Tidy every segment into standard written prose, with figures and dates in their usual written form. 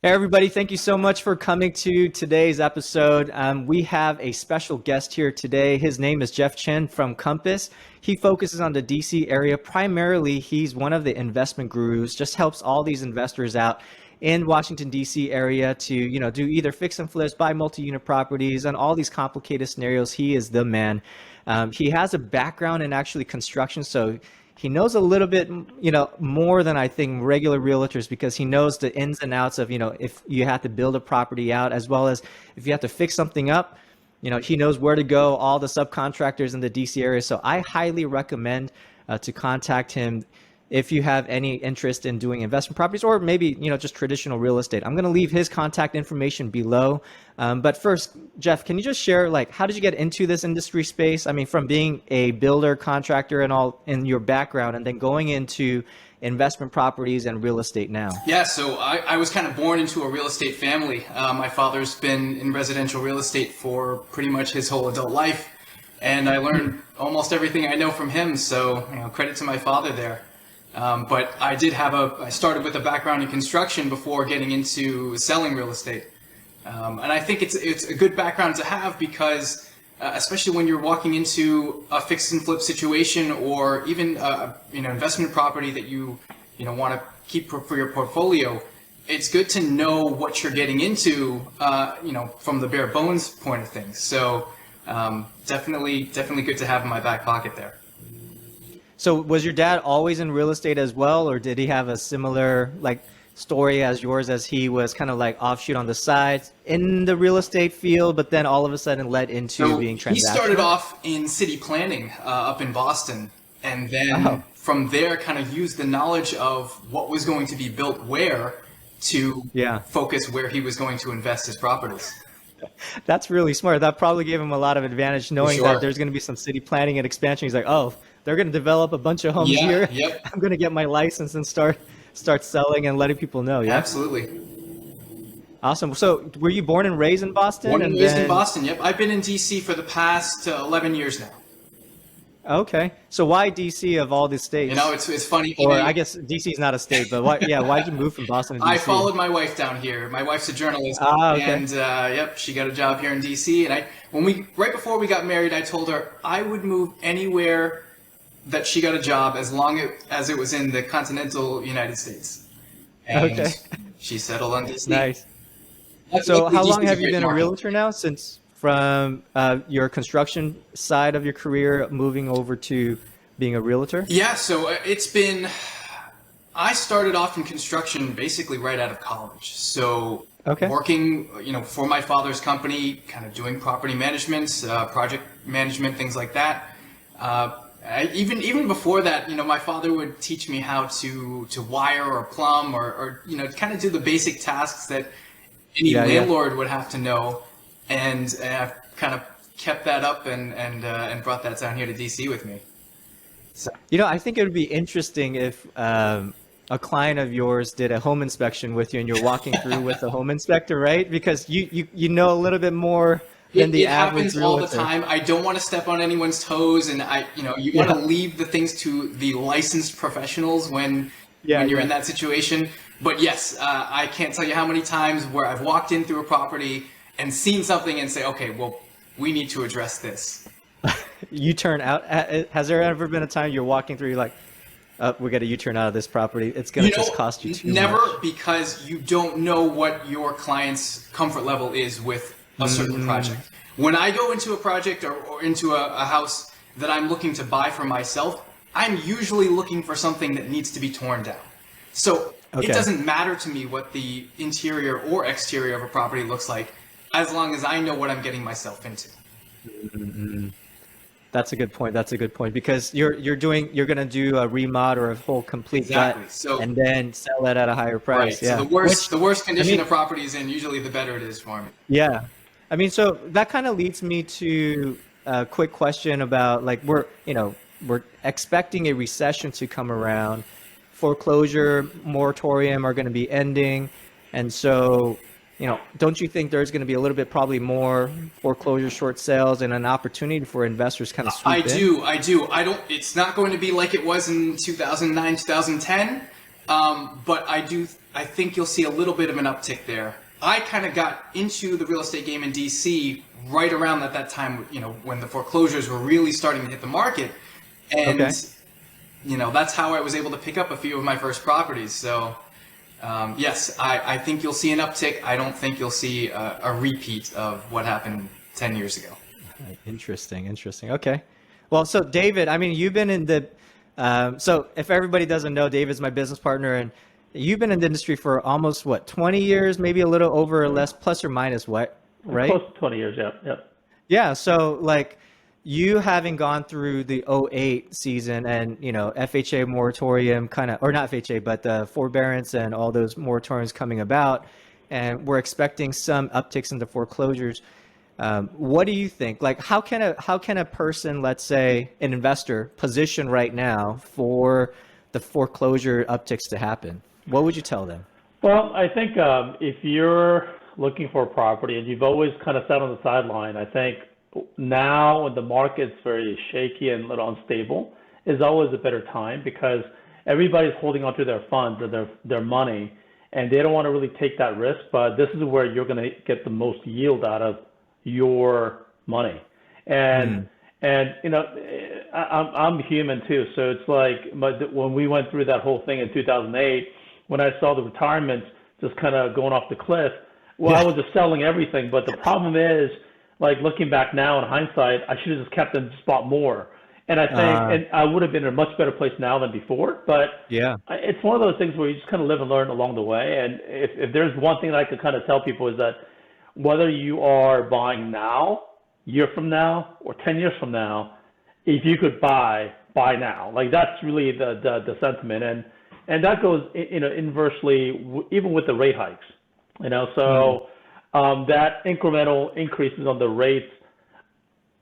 Hey, everybody. Thank you so much for coming to today's episode. We have a special guest here today. His name is Jeff Chen from Compass. He focuses on the DC area. Primarily, he's one of the investment gurus, just helps all these investors out in Washington, DC area to, do either fix and flips, buy multi-unit properties, and all these complicated scenarios. He is the man. He has a background in actually construction, so he knows a little bit, more than I think regular realtors, because he knows the ins and outs of, if you have to build a property out, as well as if you have to fix something up, he knows where to go, all the subcontractors in the DC area. So I highly recommend to contact him if you have any interest in doing investment properties or maybe, just traditional real estate. I'm going to leave his contact information below. But first, Jeff, can you just share, how did you get into this industry space? I mean, from being a builder, contractor, and all in your background, and then going into investment properties and real estate now. Yeah, so I was kind of born into a real estate family. My father's been in residential real estate for pretty much his whole adult life, and I learned almost everything I know from him. So, credit to my father there. But I started with a background in construction before getting into selling real estate. And I think it's a good background to have because, especially when you're walking into a fix and flip situation or even, investment property that you want to keep for your portfolio, it's good to know what you're getting into, from the bare bones point of things. So, definitely good to have in my back pocket there. So was your dad always in real estate as well, or did he have a similar story as yours, as he was kind of offshoot on the side in the real estate field, but then all of a sudden led into being transactional? He started off in city planning up in Boston, and then from there kind of used the knowledge of what was going to be built where to focus where he was going to invest his properties. That's really smart. That probably gave him a lot of advantage, knowing that there's going to be some city planning and expansion. He's like, oh, they're going to develop a bunch of homes here. Yep. I'm going to get my license and start selling and letting people know. Yeah, absolutely. Awesome. So were you born and raised in Boston? Born and raised in Boston, yep. I've been in DC for the past 11 years now. Okay. So why DC of all the states? It's funny. Or I guess DC is not a state, but why'd you move from Boston to DC? I followed my wife down here. My wife's a journalist. And she got a job here in DC. And right before we got married, I told her I would move anywhere that she got a job as long as it was in the continental United States. And she settled on DC. Nice. So how long have you been a realtor now? Since from your construction side of your career moving over to being a realtor? Yeah, so I started off in construction basically right out of college. So working, for my father's company, kind of doing property management, project management, things like that. Even before that, my father would teach me how to wire or plumb or kind of do the basic tasks that any landlord would have to know. And I've kind of kept that up and brought that down here to DC with me. So. I think it would be interesting if a client of yours did a home inspection with you and you're walking through with a home inspector, right? Because you know a little bit more than the average happens realtor. All the time. I don't want to step on anyone's toes, and you want to leave the things to the licensed professionals when you're in that situation. But yes, I can't tell you how many times where I've walked in through a property and seen something and say, okay, well, we need to address this. You turn out. Has there ever been a time you're walking through, you're like, we got a U-turn out of this property. It's going to just cost you too much. Never, because you don't know what your client's comfort level is with a certain project. When I go into a project or into a house that I'm looking to buy for myself, I'm usually looking for something that needs to be torn down. So it doesn't matter to me what the interior or exterior of a property looks like, as long as I know what I'm getting myself into. Mm-hmm. That's a good point. Because you're going to do a remod or a whole complete gut, and then sell it at a higher price. Right. So the worst condition a property is in, usually the better it is for me. Yeah. So that kind of leads me to a quick question about we're expecting a recession to come around. Foreclosure moratorium are going to be ending. And so, don't you think there's going to be a little bit probably more foreclosure short sales and an opportunity for investors kind of swoop in? I do. It's not going to be like it was in 2009, 2010. But I I think you'll see a little bit of an uptick there. I kind of got into the real estate game in DC right around at that time, when the foreclosures were really starting to hit the market. And, that's how I was able to pick up a few of my first properties. So, yes, I think you'll see an uptick. I don't think you'll see a repeat of what happened 10 years ago. Interesting. Okay. Well, so David, I mean, you've been in the, so if everybody doesn't know, David's my business partner, and you've been in the industry for almost 20 years, maybe a little over or less, plus or minus what, right? Close to 20 years, yeah. Yeah. So like you having gone through the '08 season and, FHA moratorium or not FHA, but the forbearance and all those moratoriums coming about, and we're expecting some upticks in the foreclosures. What do you think? Like, how can a person, let's say an investor, position right now for the foreclosure upticks to happen? What would you tell them? Well, I think if you're looking for a property and you've always kind of sat on the sideline, I think now when the market's very shaky and a little unstable is always a better time, because everybody's holding onto their funds or their money, and they don't want to really take that risk. But this is where you're going to get the most yield out of your money. And I'm human too, so it's like when we went through that whole thing in 2008, when I saw the retirements just kind of going off the cliff, I was just selling everything. But the problem is, like, looking back now in hindsight, I should have just kept them, just bought more. And I think and I would have been in a much better place now than before. But it's one of those things where you just kind of live and learn along the way. And if there's one thing that I could kind of tell people is that whether you are buying now, year from now, or 10 years from now, if you could buy now. Like, that's really the sentiment. And that goes, inversely, even with the rate hikes, so that incremental increases on the rates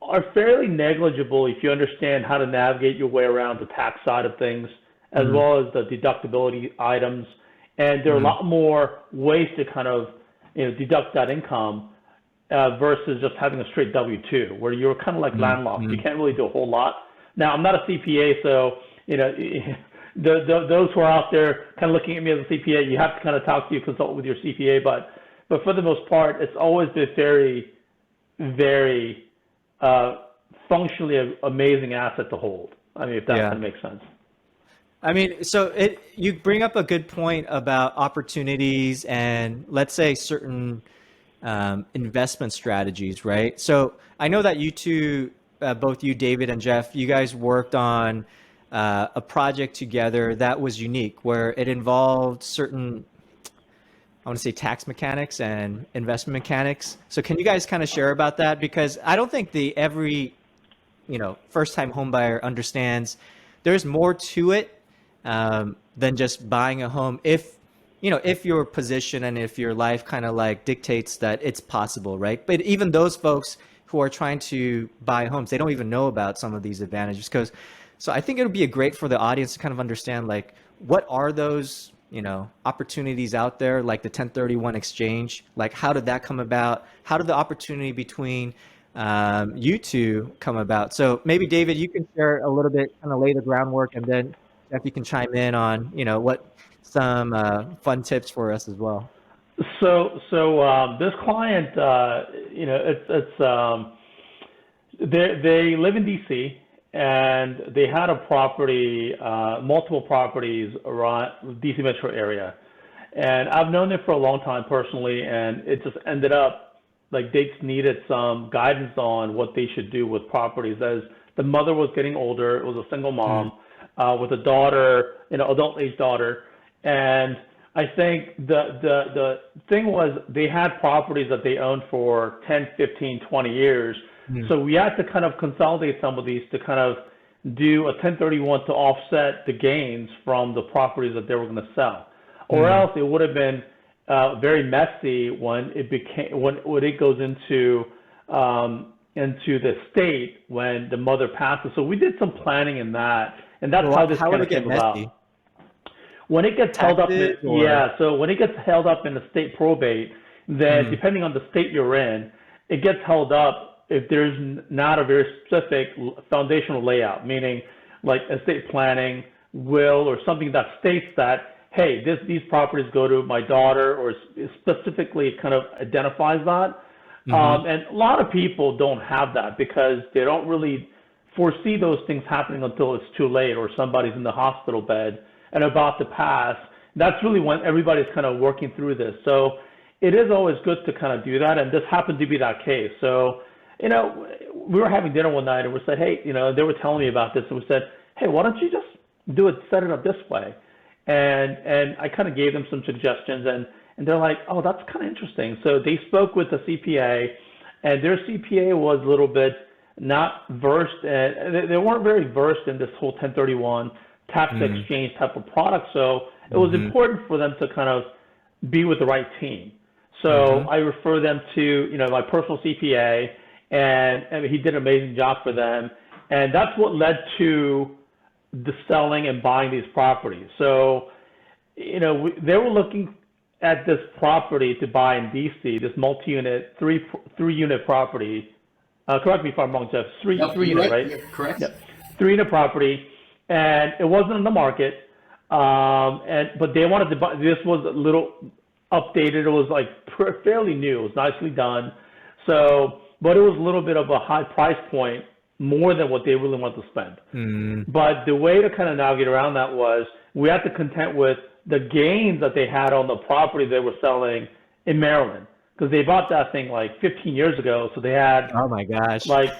are fairly negligible if you understand how to navigate your way around the tax side of things, as well as the deductibility items. And there are a lot more ways to kind of, deduct that income versus just having a straight W-2, where you're kind of like landlocked. You can't really do a whole lot. Now, I'm not a CPA, so, those who are out there kind of looking at me as a CPA, you have to kind of talk to consult with your CPA. But for the most part, it's always been very, very functionally amazing asset to hold. I mean, if that kind of makes sense. I mean, so you bring up a good point about opportunities and, let's say, certain investment strategies, right? So I know that you two, both you, David and Jeff, you guys worked on a project together that was unique, where it involved certain, I want to say, tax mechanics and investment mechanics. So can you guys kind of share about that? Because I don't think every first-time homebuyer understands there's more to it than just buying a home. If your position and if your life kind of like dictates that it's possible, right? But even those folks who are trying to buy homes, they don't even know about some of these advantages. So I think it would be great for the audience to kind of understand, like, what are those opportunities out there, like the 1031 exchange, like how did that come about? How did the opportunity between you two come about? So maybe David, you can share a little bit, kind of lay the groundwork, and then Jeff, you can chime in on, what some fun tips for us as well. So this client, they live in DC, and they had a property, multiple properties around DC metro area. And I've known them for a long time personally, and it just ended up like they needed some guidance on what they should do with properties, as the mother was getting older. It was a single mom with a daughter, adult age daughter. And I think the thing was, they had properties that they owned for 10, 15, 20 years. So we had to kind of consolidate some of these to kind of do a 1031 to offset the gains from the properties that they were going to sell, or else it would have been very messy when it goes into the state when the mother passes. So we did some planning in that, and that's how this kind of came about. When it gets held up, so when it gets held up in the state probate, then depending on the state you're in, it gets held up if there's not a very specific foundational layout, meaning like estate planning, will, or something that states that, hey, these properties go to my daughter, or specifically it kind of identifies that. And a lot of people don't have that because they don't really foresee those things happening until it's too late or somebody's in the hospital bed and about to pass. That's really when everybody's kind of working through this. So it is always good to kind of do that, and this happened to be that case. So, we were having dinner one night and we said, hey, they were telling me about this, and we said, hey, why don't you just set it up this way? And I kind of gave them some suggestions, and they're like, oh, that's kind of interesting. So they spoke with the CPA, and their CPA was a little bit not versed, and they weren't very versed in this whole 1031 tax exchange type of product. So it was important for them to kind of be with the right team. So I refer them to, my personal CPA, and he did an amazing job for them. And that's what led to the selling and buying these properties. So, they were looking at this property to buy in DC, this multi-unit, three-unit property. Correct me if I'm wrong, Jeff. Three unit, right? Yeah, correct. Yep. 3-unit property, and it wasn't on the market. But they wanted to buy. This was a little updated. It was like fairly new. It was nicely done. So, but it was a little bit of a high price point, more than what they really want to spend. But the way to kind of navigate around that was we had to contend with the gains that they had on the property they were selling in Maryland, because they bought that thing like 15 years ago. So they had, oh my gosh, like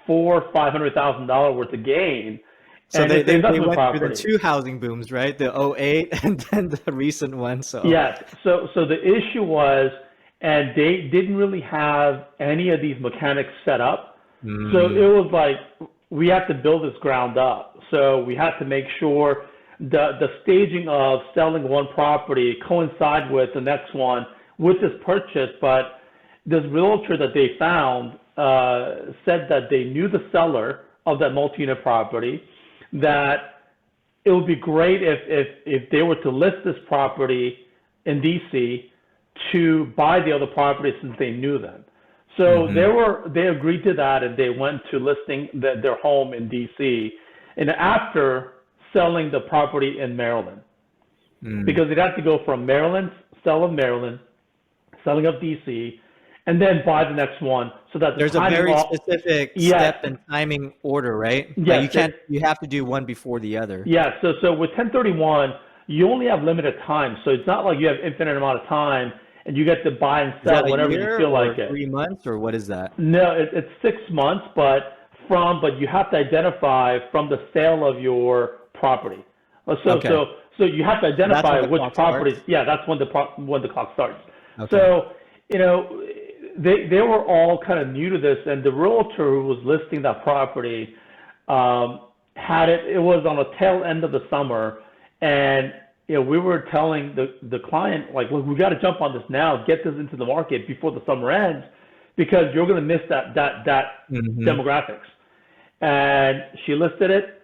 $400,000 or $500,000 worth of gain. So and they went property. through the two housing booms, right? The '08 and then the recent one. So yes. So the issue was, and they didn't really have any of these mechanics set up. So it was like we had to build this ground up. So we had to make sure the staging of selling one property coincide with the next one with this purchase. But this realtor that they found said that they knew the seller of that multi-unit property, that it would be great if they were to list this property in DC to buy the other property since they knew them. So they agreed to that, and they went to listing their home in DC, and after selling the property in Maryland, because it had to go from Maryland, sell in Maryland, selling up DC, and then buy the next one. So that there's a very specific step and timing order, right? Yes, like you have to do one before the other. Yeah. So with 1031, you only have limited time. So it's not like you have infinite amount of time and you get to buy and sell whenever you feel like it. 3 months, or what is that? No, it's 6 months, but you have to identify from the sale of your property. So you have to identify which properties. Starts? Yeah, that's when the clock starts. Okay. So they were all kind of new to this, and the realtor who was listing that property had it. It was on a tail end of the summer, and we were telling the client, like, look, we got to jump on this now, get this into the market before the summer ends, because you're going to miss that demographics. And she listed it,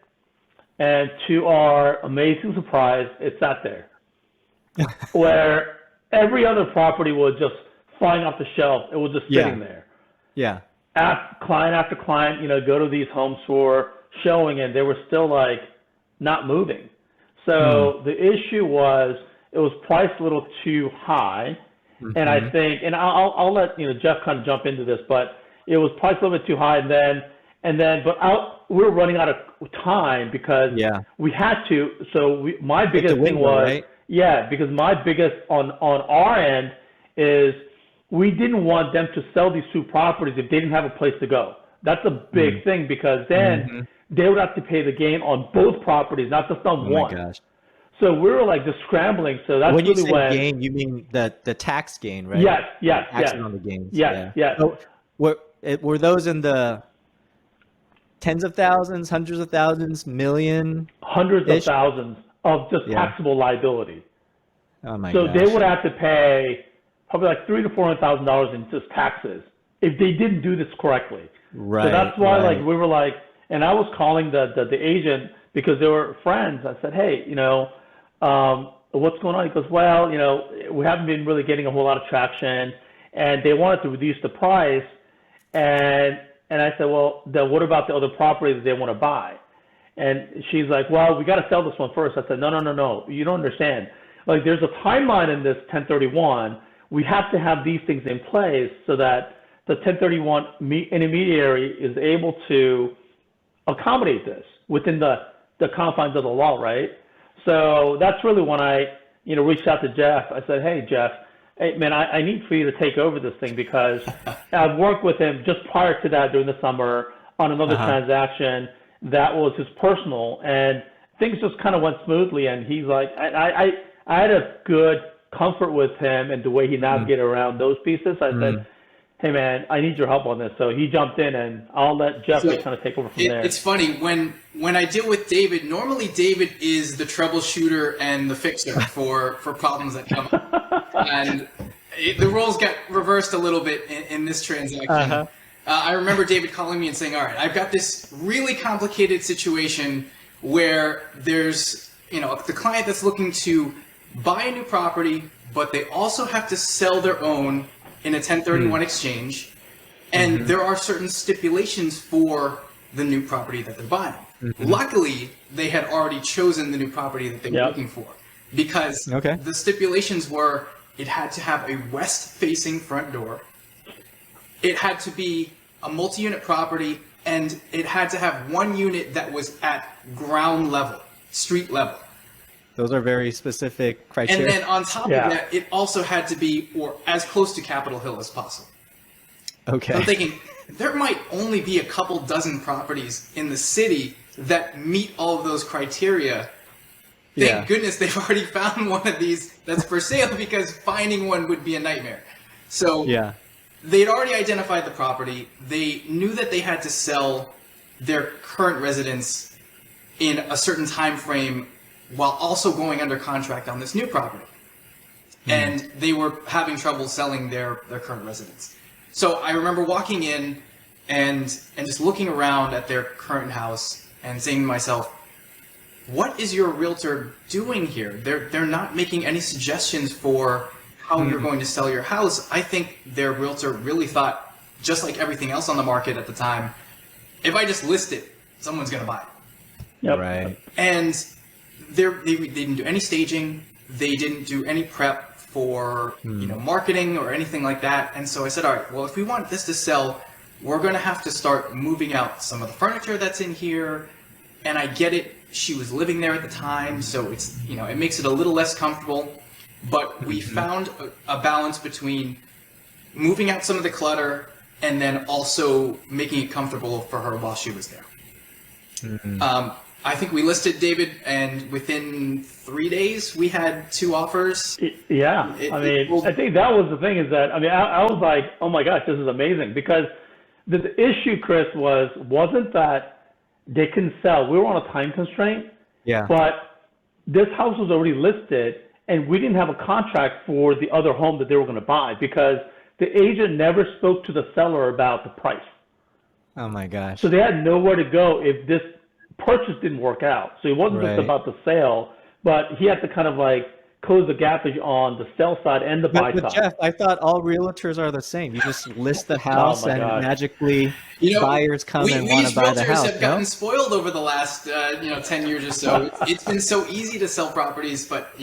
and to our amazing surprise, it sat there, where every other property was just flying off the shelf. It was just sitting there. Yeah. Client after client, go to these homes for showing, and they were still like not moving. So the issue was it was priced a little too high, and I think, and I'll let Jeff kind of jump into this, but it was priced a little bit too high, we were running out of time because we had to. So my biggest thing was, right? Because my biggest on our end is we didn't want them to sell these two properties if they didn't have a place to go. That's a big thing, because then they would have to pay the gain on both properties, not just on one. Oh my gosh. So we were like just scrambling. So that's when really you say gain, you mean the tax gain, right? Yes. Taxing on the gains. Yes. So were those in the tens of thousands, hundreds of thousands, million? Hundreds of thousands of just taxable liability. Oh my gosh. So they would have to pay probably like $300,000 to $400,000 in just taxes if they didn't do this correctly. Right. So that's why we were like, and I was calling the agent because they were friends. I said, hey, what's going on? He goes, well, we haven't been really getting a whole lot of traction, and they wanted to reduce the price. And I said, well, then what about the other properties they want to buy? And she's like, well, we got to sell this one first. I said, no. You don't understand. Like, there's a timeline in this 1031. We have to have these things in place so that the 1031 intermediary is able to accommodate this within the confines of the law, right? So that's really when I, reached out to Jeff. I said, hey, Jeff, hey, man, I need for you to take over this thing because I've worked with him just prior to that during the summer on another transaction that was his personal, and things just kind of went smoothly. And he's like, I had a good comfort with him and the way he navigated around those pieces. I said, hey, man, I need your help on this. So he jumped in, and I'll let Jeff kind of take over from there. It's funny, when I deal with David, normally David is the troubleshooter and the fixer for problems that come up. And the roles got reversed a little bit in this transaction. I remember David calling me and saying, all right, I've got this really complicated situation where there's, the client that's looking to buy a new property, but they also have to sell their own in a 1031 exchange. And there are certain stipulations for the new property that they're buying. Luckily, they had already chosen the new property that they were looking for because the stipulations were it had to have a west-facing front door. It had to be a multi-unit property, and it had to have one unit that was at ground level, street level. Those are very specific criteria. And then on top of that, it also had to be or as close to Capitol Hill as possible. Okay. I'm thinking there might only be a couple dozen properties in the city that meet all of those criteria. Thank goodness they've already found one of these that's for sale because finding one would be a nightmare. So they'd already identified the property. They knew that they had to sell their current residence in a certain time frame while also going under contract on this new property. And they were having trouble selling their current residence. So I remember walking in and just looking around at their current house and saying to myself, what is your realtor doing here? They're not making any suggestions for how you're going to sell your house. I think their realtor really thought, just like everything else on the market at the time, if I just list it, someone's going to buy it. Right. And they didn't do any staging. They didn't do any prep for marketing or anything like that. And so I said, all right, well, if we want this to sell, we're going to have to start moving out some of the furniture that's in here. And I get it. She was living there at the time, so it's it makes it a little less comfortable. But we found a balance between moving out some of the clutter and then also making it comfortable for her while she was there. I think we listed David, and within 3 days we had 2 offers. I think that was the thing is that I was like, oh my gosh, this is amazing, because the issue, Chris, wasn't that they couldn't sell. We were on a time constraint. But this house was already listed, and we didn't have a contract for the other home that they were going to buy because the agent never spoke to the seller about the price. Oh my gosh. So they had nowhere to go if this purchase didn't work out. So it wasn't just about the sale, but he had to kind of like close the gap on the sell side and the buy side. But Jeff, I thought all realtors are the same. You just list the house and magically buyers come and want to buy the house. Realtors have gotten spoiled over the last 10 years or so. It's been so easy to sell properties, but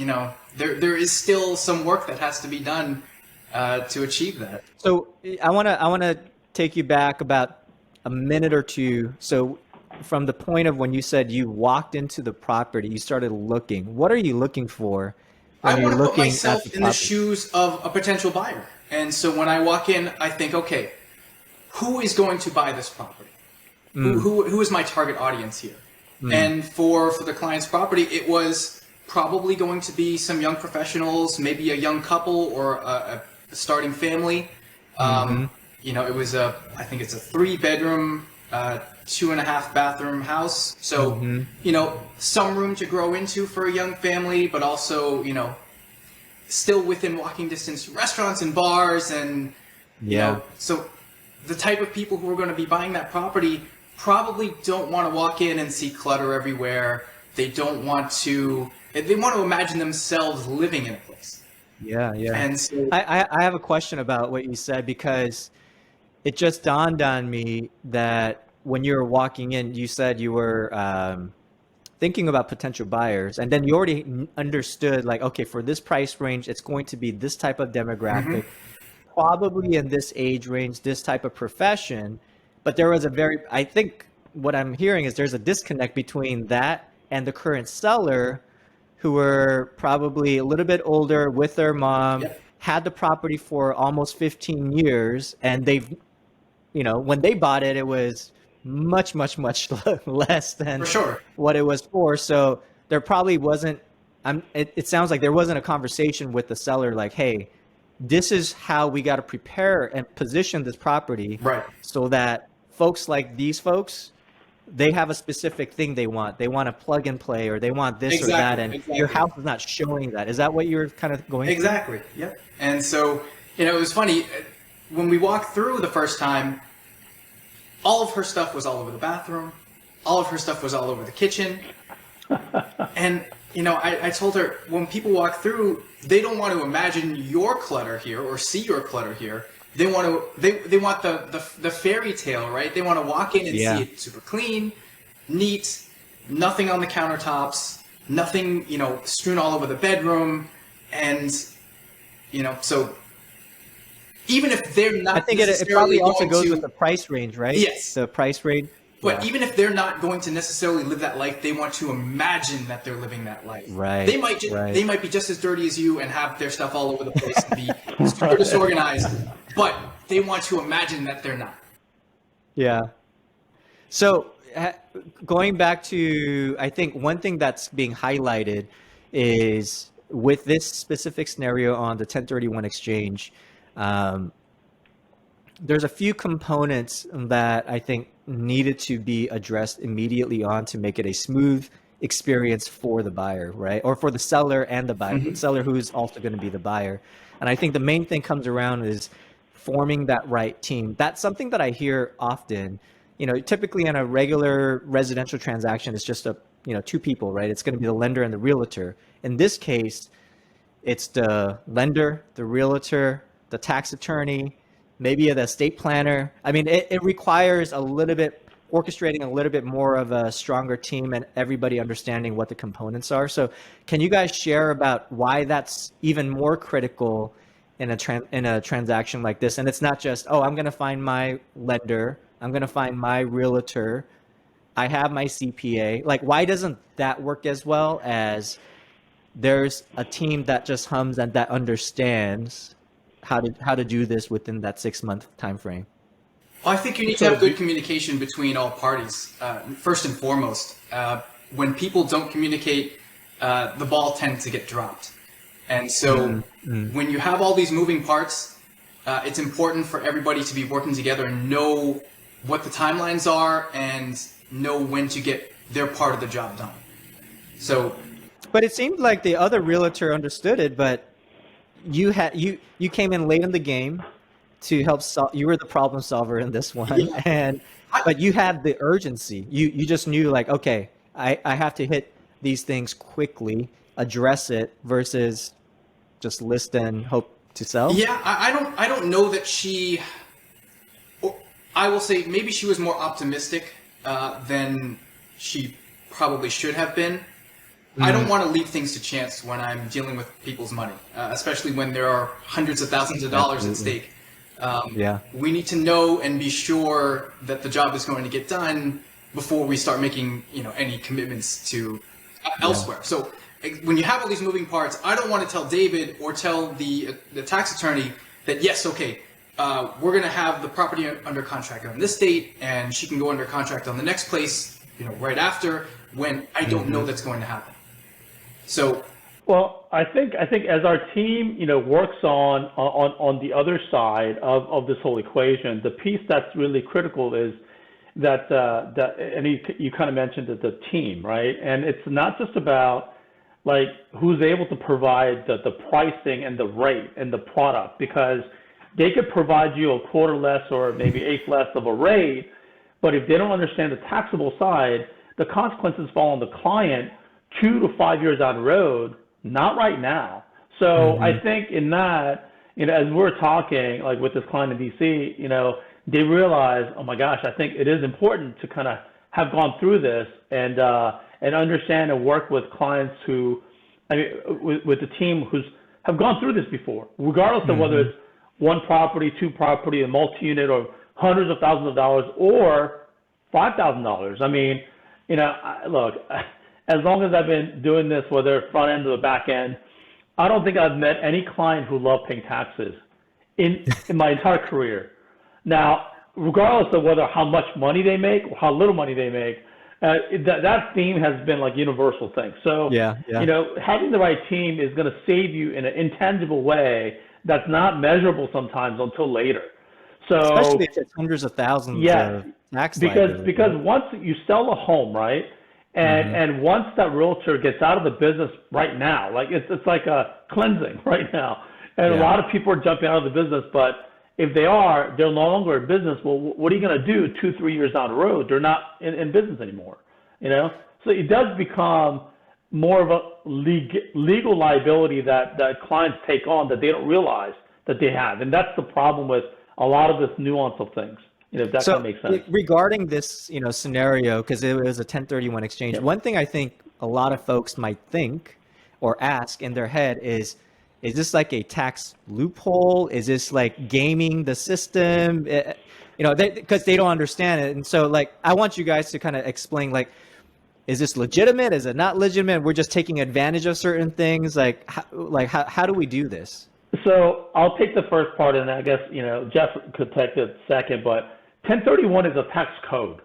there is still some work that has to be done to achieve that. So I want to take you back about a minute or two. So from the point of when you said you walked into the property, you started looking. What are you looking for? I want to put myself in the shoes of a potential buyer. And so when I walk in, I think, okay, who is going to buy this property? Who is my target audience here? And for the client's property, it was probably going to be some young professionals, maybe a young couple or a starting family. It was I think it's a 3-bedroom, 2.5 bathroom house. So, some room to grow into for a young family, but also, still within walking distance restaurants and bars. And, so the type of people who are going to be buying that property probably don't want to walk in and see clutter everywhere. They want to imagine themselves living in a place. And so I have a question about what you said, because it just dawned on me that when you were walking in, you said you were thinking about potential buyers, and then you already understood like, okay, for this price range, it's going to be this type of demographic, probably in this age range, this type of profession. But there was I think what I'm hearing is there's a disconnect between that and the current seller, who were probably a little bit older with their mom, Yep. had the property for almost 15 years, and they've, when they bought it, it was much, much, much less than For sure. what it was for. So there probably wasn't, it sounds like there wasn't a conversation with the seller like, hey, this is how we got to prepare and position this property Right. so that folks like these folks, they have a specific thing they want. They want to plug and play, or they want this or that. And your house is not showing that. Is that what you're kind of going through? Exactly. Yep. And so, it was funny when we walked through the first time, all of her stuff was all over the bathroom. All of her stuff was all over the kitchen. And, I told her, when people walk through, they don't want to imagine your clutter here or see your clutter here. They want to, they want the fairy tale, right? They want to walk in and see it super clean, neat, nothing on the countertops, nothing, strewn all over the bedroom. And, so even if they're not, I think it probably also goes with the price range, right? Yes. The price range. But even if they're not going to necessarily live that life, they want to imagine that they're living that life. Right. They might be just as dirty as you and have their stuff all over the place and be super disorganized, but they want to imagine that they're not. Yeah. So going back to, I think one thing that's being highlighted is with this specific scenario on the 1031 exchange, there's a few components that I think needed to be addressed immediately on to make it a smooth experience for the buyer, right? Or for the seller and the buyer, the seller who's also going to be the buyer. And I think the main thing comes around is forming that right team. That's something that I hear often. Typically in a regular residential transaction, it's just two people, right? It's going to be the lender and the realtor. In this case, it's the lender, the realtor, the tax attorney, maybe the estate planner. I mean, it requires orchestrating a little bit more of a stronger team and everybody understanding what the components are. So can you guys share about why that's even more critical in a transaction like this? And it's not just, I'm going to find my lender, I'm going to find my realtor, I have my CPA. Like, why doesn't that work as well as there's a team that just hums and that understands how to do this within that 6-month time frame? Well, I think you need to have good communication between all parties. First and foremost, when people don't communicate, the ball tends to get dropped. And so when you have all these moving parts, it's important for everybody to be working together and know what the timelines are and know when to get their part of the job done. So, but it seemed like the other realtor understood it, but you came in late in the game to help solve. You were the problem solver in this one, but you had the urgency. You just knew like, okay, I have to hit these things quickly, address it versus just list and hope to sell. Yeah, I don't know that she. I will say maybe she was more optimistic than she probably should have been. I don't want to leave things to chance when I'm dealing with people's money, especially when there are hundreds of thousands of dollars at stake. We need to know and be sure that the job is going to get done before we start making any commitments to elsewhere. So when you have all these moving parts, I don't want to tell David or tell the tax attorney that yes, okay, we're going to have the property under contract on this date, and she can go under contract on the next place, right after, when I don't know that's going to happen. So, well, I think as our team, works on the other side of this whole equation, the piece that's really critical is that and you kind of mentioned the team, right? And it's not just about like who's able to provide the pricing and the rate and the product, because they could provide you a quarter less or maybe eighth less of a rate, but if they don't understand the taxable side, the consequences fall on the client 2 to 5 years down the road, not right now. So I think in that, as we're talking, like with this client in DC, they realize, oh my gosh, I think it is important to kind of have gone through this and and understand and work with clients who, I mean, with the team who's have gone through this before, regardless of whether it's one property, two property, a multi-unit, or hundreds of thousands of dollars, or $5,000. I mean, look, as long as I've been doing this, whether front end or the back end, I don't think I've met any client who loved paying taxes in my entire career. Now, regardless of how much money they make or how little money they make, that theme has been like universal thing. So, having the right team is going to save you in an intangible way that's not measurable sometimes until later. So, especially if it's hundreds of thousands of tax liability. Because once you sell a home, right, and once that realtor gets out of the business right now, like it's like a cleansing right now, and a lot of people are jumping out of the business, but if they're no longer in business, well, what are you going to do 2-3 years down the road? They're not in business anymore, So it does become more of a legal liability that clients take on that they don't realize that they have. And that's the problem with a lot of this nuance of things, if that kind of makes sense. Regarding this, scenario, because it was a 1031 exchange, one thing I think a lot of folks might think or ask in their head is this like a tax loophole? Is this like gaming the system? Because they don't understand it. And so I want you guys to kind of explain, is this legitimate? Is it not legitimate? We're just taking advantage of certain things. How do we do this? So I'll take the first part, and I guess, Jeff could take the second, but 1031 is a tax code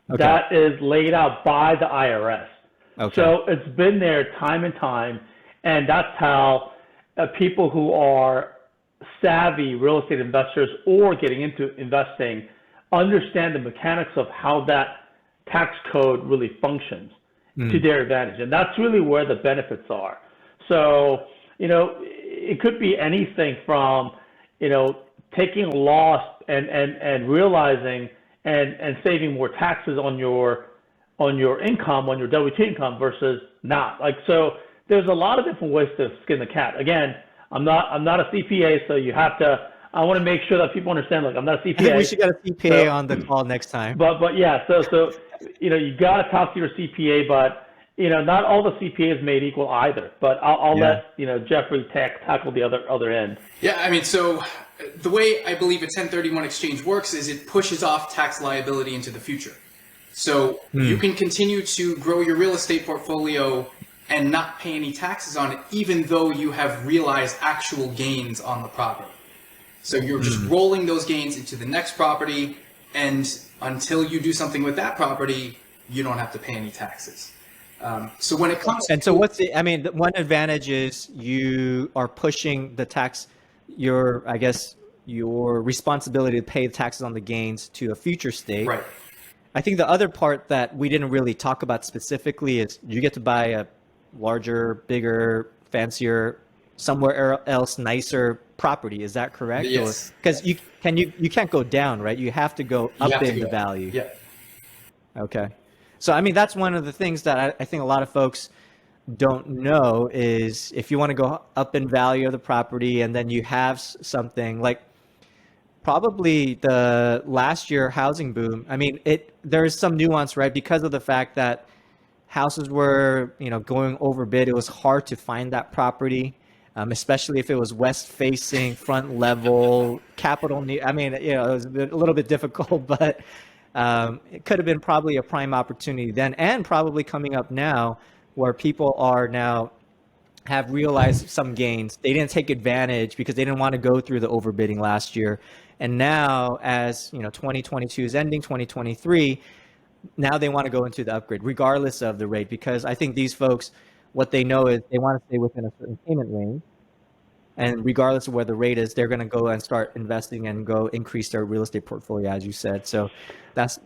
that is laid out by the IRS. Okay. So it's been there time and time, and that's how people who are savvy real estate investors or getting into investing understand the mechanics of how that tax code really functions to their advantage. And that's really where the benefits are. So, it could be anything from, taking a loss and realizing and saving more taxes on your income, on your W-2 income versus not. So there's a lot of different ways to skin the cat. Again, I'm not a CPA, so you have to. I want to make sure that people understand. I'm not a CPA. I think we should get a CPA on the call next time. But yeah, so you got to talk to your CPA, but not all the CPAs made equal either. But I'll let Jeffrey tackle the other end. Yeah, I mean, so the way I believe a 1031 exchange works is it pushes off tax liability into the future. So you can continue to grow your real estate portfolio and not pay any taxes on it, even though you have realized actual gains on the property. So you're just rolling those gains into the next property, and until you do something with that property, you don't have to pay any taxes. So when it comes so one advantage is you are pushing the tax, your responsibility to pay the taxes on the gains to a future state. Right. I think the other part that we didn't really talk about specifically is you get to buy a larger, bigger, fancier, somewhere else nicer property. Is that correct? Yes. Because you can't go down, right? You have to go up in the value. Yeah. Okay. So that's one of the things that I think a lot of folks don't know is if you want to go up in value of the property and then you have something like probably the last year housing boom. There's some nuance, right? Because of the fact that houses were, going over bid. It was hard to find that property, especially if it was west facing, front level, capital. It was a little bit difficult, but it could have been probably a prime opportunity then, and probably coming up now where people are now have realized some gains. They didn't take advantage because they didn't want to go through the overbidding last year. And now as 2022 is ending, 2023, now they want to go into the upgrade regardless of the rate, because I think these folks, what they know is they want to stay within a certain payment range. And regardless of where the rate is, they're going to go and start investing and go increase their real estate portfolio, as you said. So that's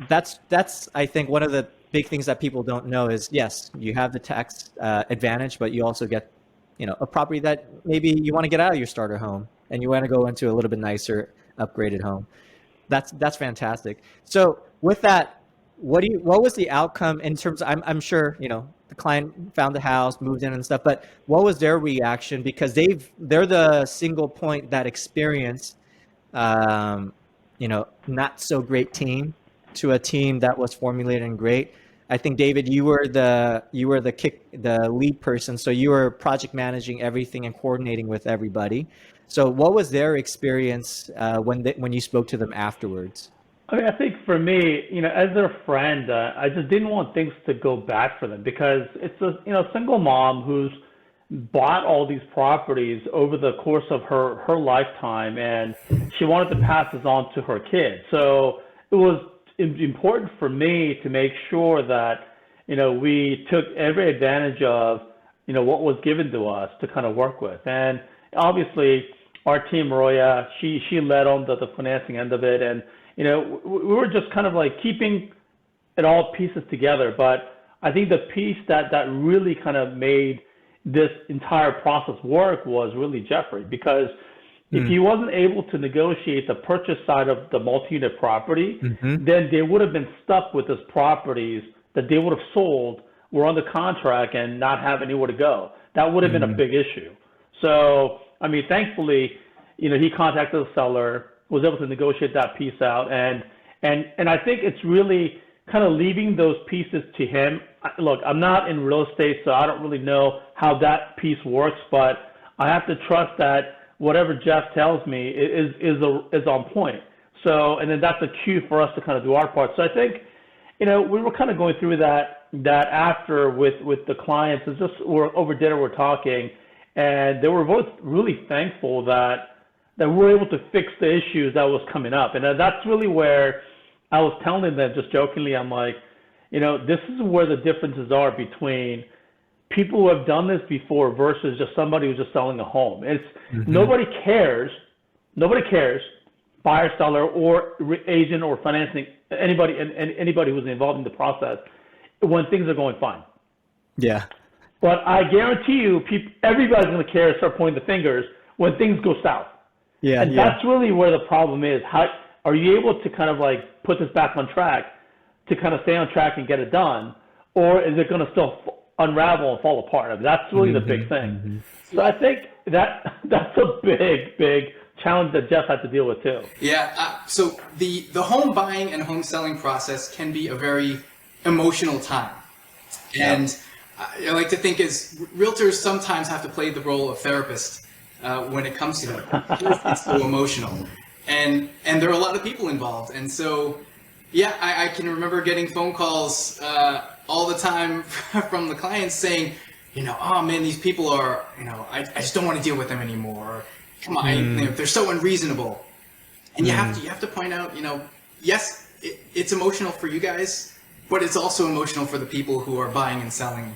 I think one of the big things that people don't know is, yes, you have the tax advantage, but you also get, a property that maybe you want to get out of your starter home and you want to go into a little bit nicer, upgraded home. That's fantastic. So with that, what was the outcome in terms of, I'm sure, the client found the house, moved in and stuff, but what was their reaction? Because they're the single point that experienced, not so great team to a team that was formulated and great. I think David, the lead person, so you were project managing everything and coordinating with everybody. So what was their experience when you spoke to them afterwards? I mean, I think for me, as their friend, I just didn't want things to go bad for them because it's a, single mom who's bought all these properties over the course of her lifetime, and she wanted to pass this on to her kids. So it was important for me to make sure that, we took every advantage of, what was given to us to kind of work with. And obviously, our team, Roya, she led on the financing end of it, and we were just kind of like keeping it all pieces together. But I think the piece that really kind of made this entire process work was really Jeffrey, because if he wasn't able to negotiate the purchase side of the multi-unit property, then they would have been stuck with those properties that they would have sold, were under contract, and not have anywhere to go. That would have been a big issue. So, I mean, thankfully, he contacted the seller, was able to negotiate that piece out, and I think it's really kind of leaving those pieces to him. Look, I'm not in real estate, so I don't really know how that piece works, but I have to trust that whatever Jeff tells me is on point. So, and then that's a cue for us to kind of do our part. So I think, we were kind of going through that after with the clients. It's just over dinner we're talking, and they were both really thankful that we were able to fix the issues that was coming up. And that's really where I was telling them, just jokingly, I'm like, this is where the differences are between people who have done this before versus just somebody who's just selling a home. It's nobody cares, buyer, seller, or agent, or financing, anybody who's involved in the process, when things are going fine. Yeah. But I guarantee you, everybody's going to care and start pointing the fingers when things go south. Yeah. And that's really where the problem is. How are you able to kind of like put this back on track, to kind of stay on track and get it done, or is it going to still unravel and fall apart? I mean, that's really the big thing. So I think that's a big challenge that Jeff had to deal with too. Yeah. So the home buying and home selling process can be a very emotional time, and I like to think as realtors sometimes have to play the role of therapist when it comes to that. It's so emotional, and there are a lot of people involved, and so I can remember getting phone calls all the time from the clients saying, oh man, these people are, I just don't want to deal with them anymore. Come on, they're so unreasonable. And you have to point out, yes, it's emotional for you guys, but it's also emotional for the people who are buying and selling,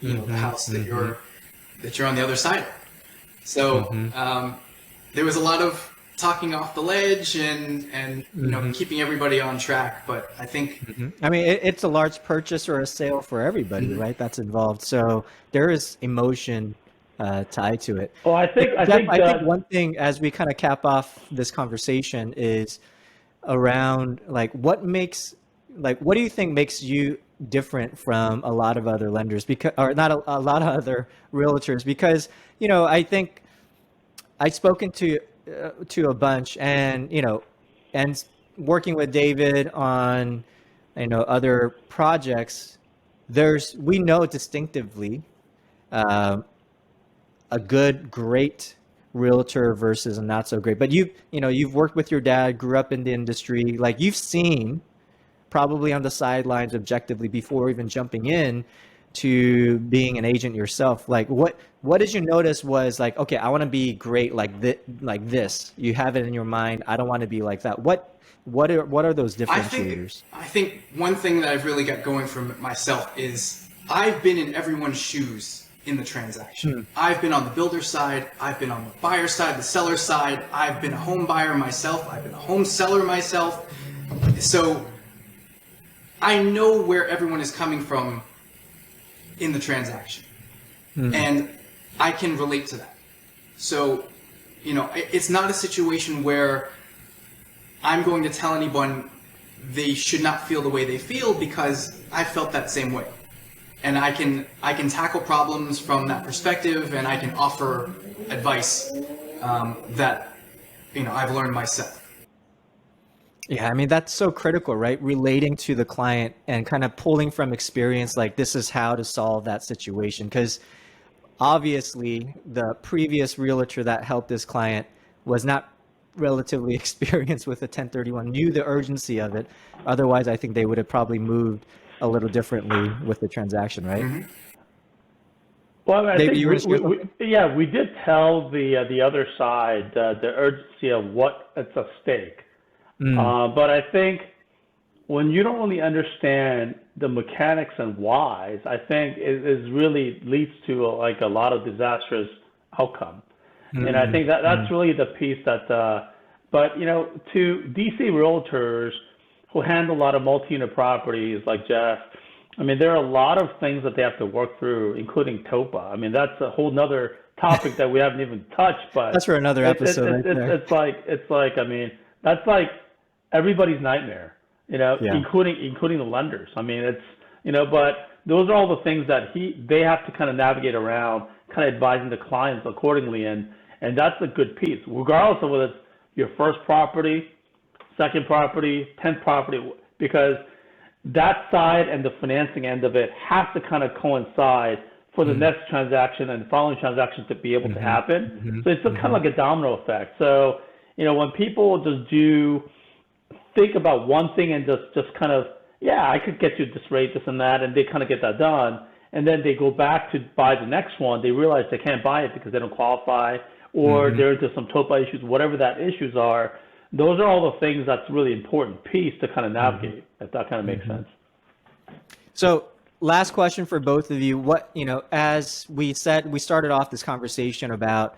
the house that you're on the other side of. So there was a lot of talking off the ledge and keeping everybody on track. But I think, I mean, it's a large purchase or a sale for everybody, right? That's involved. So there is emotion tied to it. Well, I think one thing as we kind of cap off this conversation is around what do you think makes you different from a lot of other lenders, because, or not a lot of other realtors? Because, I think I've spoken to a bunch, and and working with David on other projects, we know distinctively a great realtor versus a not so great. But you've worked with your dad, grew up in the industry, you've seen probably on the sidelines objectively before even jumping in to being an agent yourself. What did you notice was okay, I want to be great like this. You have it in your mind. I don't want to be like that. What are those differentiators? I think one thing that I've really got going for myself is I've been in everyone's shoes in the transaction. I've been on the builder side. I've been on the buyer side, the seller side. I've been a home buyer myself. I've been a home seller myself. So I know where everyone is coming from in the transaction, and I can relate to that. So, it's not a situation where I'm going to tell anyone they should not feel the way they feel, because I felt that same way, and I can tackle problems from that perspective, and I can offer advice that I've learned myself. Yeah, I mean, that's so critical, right? Relating to the client and kind of pulling from experience, like this is how to solve that situation. Because obviously, the previous realtor that helped this client was not relatively experienced with a 1031, knew the urgency of it. Otherwise, I think they would have probably moved a little differently with the transaction, right? Well, I David, think you were just going to say something? yeah, we did tell the other side the urgency of what it's a stake. Mm, But I think when you don't really understand the mechanics and whys, I think it is really leads to like a lot of disastrous outcome. And I mm, think that that's mm, really the piece that, but to DC realtors who handle a lot of multi-unit properties like Jeff, I mean, there are a lot of things that they have to work through, including TOPA. I mean, that's a whole nother topic that we haven't even touched, That's but for another episode right there. it's like, I mean, that's like everybody's nightmare, Yeah. including the lenders. I mean, but those are all the things that they have to kind of navigate around, kind of advising the clients accordingly, and that's a good piece, regardless of whether it's your first property, second property, 10th property, because that side and the financing end of it has to kind of coincide for the Mm, next transaction and following transactions to be able to mhm, happen. mhm, So it's kind of mhm, like a domino effect. So, when people just think about one thing and just kind of, yeah, I could get you this rate, this and that, and they kind of get that done. And then they go back to buy the next one. They realize they can't buy it because they don't qualify or mhm, there's just some TOPA issues, whatever that issues are. Those are all the things that's really important piece to kind of mhm, navigate, if that kind of makes mhm. sense. So, last question for both of you. As we said, we started off this conversation about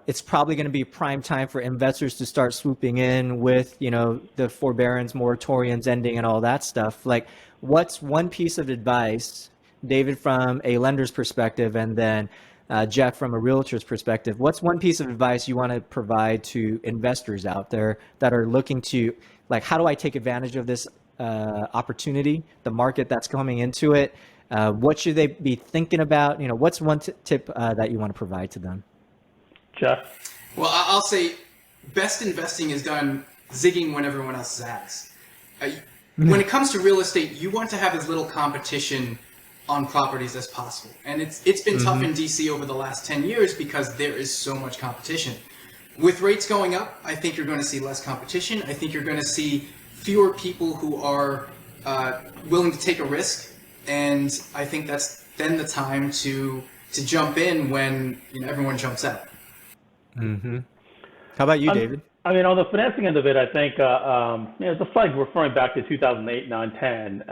it's probably going to be prime time for investors to start swooping in with, the forbearance moratoriums ending and all that stuff. Like, what's one piece of advice, David, from a lender's perspective, and then Jeff from a realtor's perspective? What's one piece of advice you want to provide to investors out there that are looking to, like, how do I take advantage of this opportunity, the market that's coming into it? What should they be thinking about? What's one tip that you want to provide to them? Jeff? Well, I'll say best investing is done zigging when everyone else zags. Uh, when it comes to real estate, you want to have as little competition on properties as possible. And it's been tough in DC over the last 10 years because there is so much competition. With rates going up, I think you're going to see less competition. I think you're going to see fewer people who are willing to take a risk. And I think that's then the time to jump in when everyone jumps out. Mm-hmm. How about you, David? I mean, on the financing end of it, I think it's like referring back to 2008, 9, 10.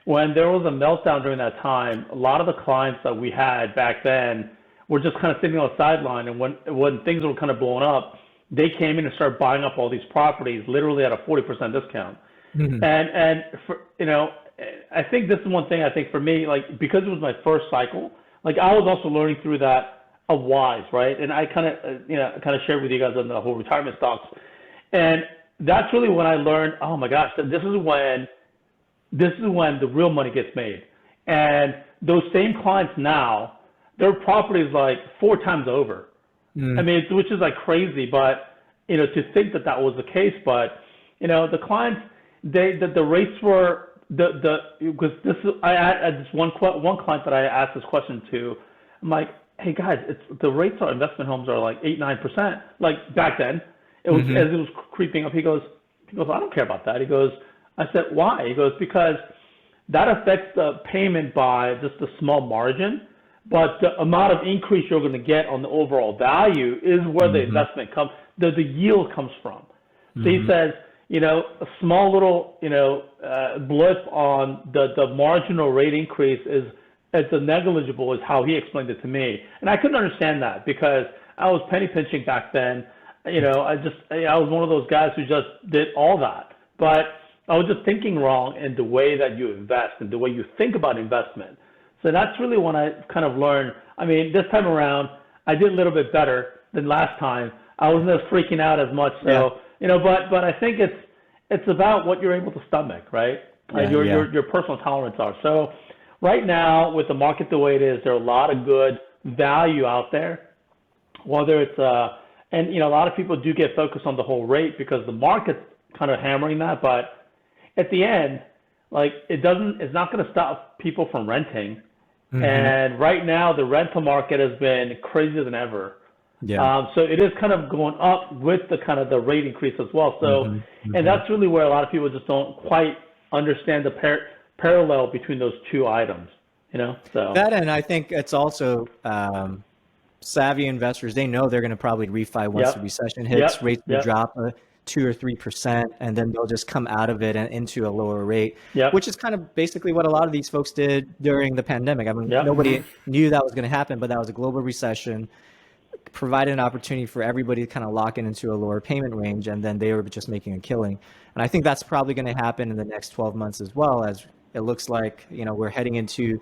When there was a meltdown during that time, a lot of the clients that we had back then were just kind of sitting on the sideline. And when things were kind of blowing up, they came in and started buying up all these properties, literally at a 40% discount. Mm-hmm. And for, I think this is one thing I think for me, like because it was my first cycle, like I was also learning through that of whys, right? And I kind of, kind of shared with you guys on the whole retirement stocks, and that's really when I learned, oh my gosh, this is when the real money gets made. And those same clients now, their property is like 4 times over. I Mm-hmm. mean, which is like crazy, but to think that that was the case. But the clients, the rates were because this is I had this one client that I asked this question to. I'm like, hey guys, it's the rates on investment homes are like 8-9%. Like back then, it was Mm-hmm. as it was creeping up. He goes, I don't care about that. He goes, I said, why? He goes, because that affects the payment by just a small margin, but the amount of increase you're going to get on the overall value is where the Mm-hmm. investment comes, the yield comes from. So he Mm-hmm. says, a small little, blip on the marginal rate increase is it's a negligible is how he explained it to me. And I couldn't understand that because I was penny pinching back then. I was one of those guys who just did all that. But I was just thinking wrong in the way that you invest and the way you think about investment. So that's really when I kind of learned. I mean, this time around, I did a little bit better than last time. I wasn't as freaking out as much. Yeah. So, but I think it's about what you're able to stomach, right? Yeah. Your Yeah. your personal tolerance are. So right now, with the market the way it is, there are a lot of good value out there. Whether it's and a lot of people do get focused on the whole rate because the market's kind of hammering that, but at the end, like it's not going to stop people from renting. And right now, the rental market has been crazier than ever. Yeah. So it is kind of going up with the kind of the rate increase as well. So, and that's really where a lot of people just don't quite understand the parallel between those two items, you know? So that, and I think it's also savvy investors, they know they're going to probably refi once the recession hits, rates will drop 2 or 3%, and then they'll just come out of it and into a lower rate, which is kind of basically what a lot of these folks did during the pandemic. I mean, nobody knew that was going to happen, but that was a global recession, provided an opportunity for everybody to kind of lock in into a lower payment range, and then they were just making a killing. And I think that's probably going to happen in the next 12 months as well, as it looks like, you know, we're heading into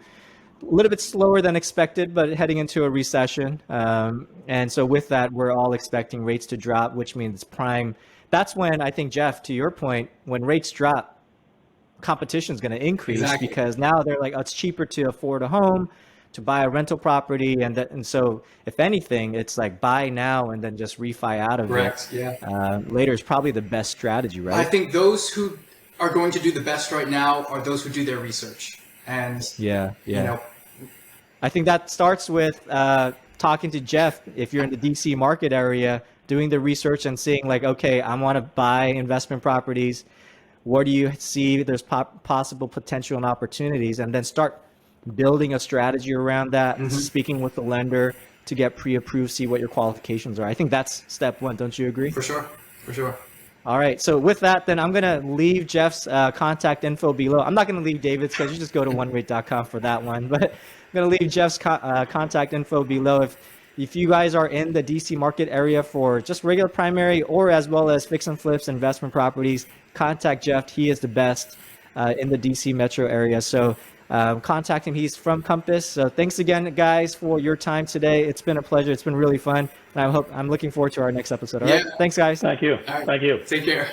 a little bit slower than expected, but heading into a recession. And so with that, we're all expecting rates to drop, which means prime. That's when I think, Jeff, to your point, when rates drop, competition is going to increase because now they're like, oh, it's cheaper to afford a home, to buy a rental property. And so if anything, it's like buy now and then just refi out of it. Later is probably the best strategy, right? I think those who are going to do the best right now are those who do their research. And you know, I think that starts with talking to Jeff. If you're in the DC market area, doing the research and seeing like, okay, I want to buy investment properties. Where do you see there's possible potential and opportunities? And then start building a strategy around that, speaking with the lender to get pre-approved, see what your qualifications are. I think that's step one. Don't you agree? For sure. For sure. All right. So with that, then I'm going to leave Jeff's contact info below. I'm not going to leave David's because you just go to onerate.com for that one. But I'm going to leave Jeff's contact info below. If you guys are in the DC market area for just regular primary or as well as fix and flips investment properties, contact Jeff. He is the best in the DC metro area. So contact him. He's from Compass. So thanks again, guys, for your time today. It's been a pleasure. It's been really fun. And I'm looking forward to our next episode. All right. Thanks, guys. Thank you. Right. Thank you. Take care.